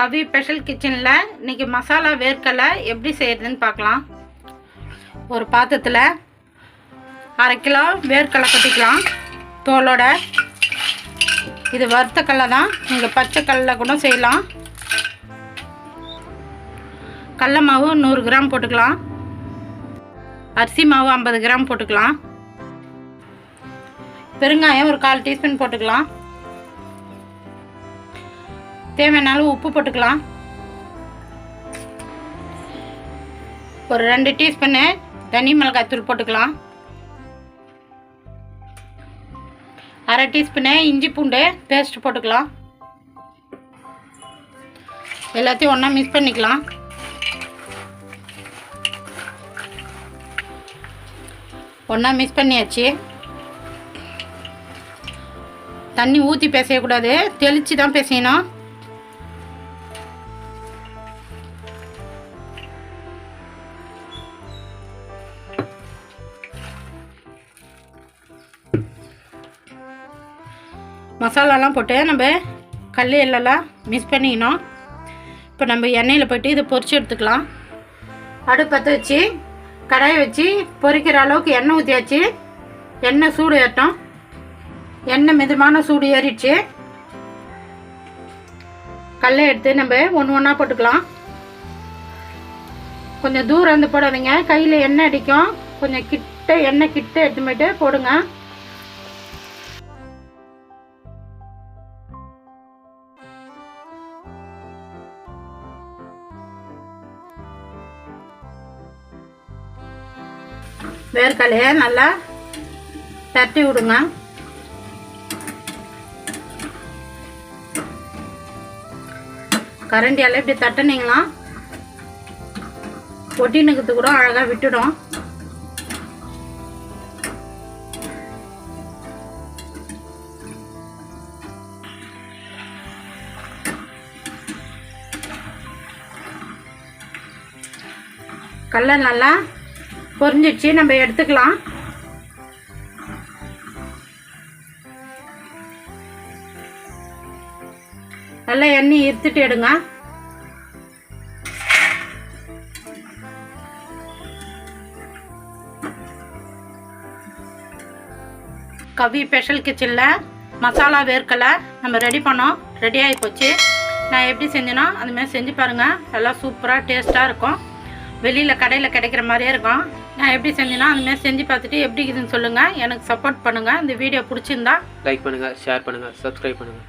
கவி special கிச்சனில் இன்றைக்கி மசாலா வேர்க்கடலை எப்படி செய்கிறதுன்னு பார்க்கலாம். ஒரு பாத்திரத்தில் 1/2 கிலோ வேர்க்கடலை கொட்டிக்கலாம் தோலோட. இது வறுத்த கடலை தான், நீங்கள் பச்சை கடலை கூட செய்யலாம். கடல மாவு 100 கிராம் போட்டுக்கலாம். அரிசி மாவு 50 கிராம் போட்டுக்கலாம். பெருங்காயம் ஒரு 1/4 டீஸ்பூன் போட்டுக்கலாம். தேவையான அளவு உப்பு போட்டுக்கலாம். ஒரு 2 டீஸ்பூனு தனி மிளகாய் தூள் போட்டுக்கலாம். 1/2 டீஸ்பூனு இஞ்சி பூண்டு பேஸ்ட் போட்டுக்கலாம். எல்லாத்தையும் ஒன்றா மிக்ஸ் பண்ணிக்கலாம். ஒன்றா மிக்ஸ் பண்ணியாச்சு. தண்ணி ஊற்றி பிசையக்கூடாது, தெளித்து தான் பிசையணும். மசாலாலாம் போட்டு நம்ம கல் எல்லாம் மிக்ஸ் பண்ணிக்கணும். இப்போ நம்ம எண்ணெயில் போய்ட்டு இதை பொரிச்சு எடுத்துக்கலாம். அடுப்பத்தை வச்சு கடாயை வச்சு பொரிக்கிற அளவுக்கு எண்ணெய் ஊற்றியாச்சு. எண்ணெய் சூடு ஏற்றோம். எண்ணெய் மிதமான சூடு ஏறிடுச்சு. கல்லை எடுத்து நம்ம ஒன்று ஒன்றா போட்டுக்கலாம். கொஞ்சம் தூரம் இருந்து போடாதீங்க, கையில் எண்ணெய் அடிக்கும். கொஞ்சம் கிட்ட எண்ணெய் கிட்ட எடுத்து போய்ட்டு போடுங்க. வேர்க்கடலையை நல்லா தட்டி விடுங்க. கரண்டியால் இப்படி தட்டினீங்களா ஒட்டினுக்கிறது கூட அழகாக விட்டுடும். கடலை நல்லா பொரிஞ்சிடுச்சு, நம்ம எடுத்துக்கலாம். நல்லா எண்ணெய் இருத்துட்டு எடுங்க. கவி ஸ்பெஷல் கிச்சனில் மசாலா வேர்க்கடலை நம்ம ரெடி பண்ணோம். ரெடி ஆகி போச்சு. நான் எப்படி செஞ்சேன்னா அதுமாதிரி செஞ்சு பாருங்கள். நல்லா சூப்பராக டேஸ்ட்டாக இருக்கும். வெளியில் கடையில் கிடைக்கிற மாதிரியே இருக்கும். நான் எப்படி செஞ்சேன்னா அதுமாதிரி செஞ்சு பார்த்துட்டு எப்படி இருக்குதுன்னு சொல்லுங்கள். எனக்கு சப்போர்ட் பண்ணுங்கள். இந்த வீடியோ பிடிச்சிருந்தா லைக் பண்ணுங்கள், ஷேர் பண்ணுங்கள், சப்ஸ்கிரைப் பண்ணுங்கள்.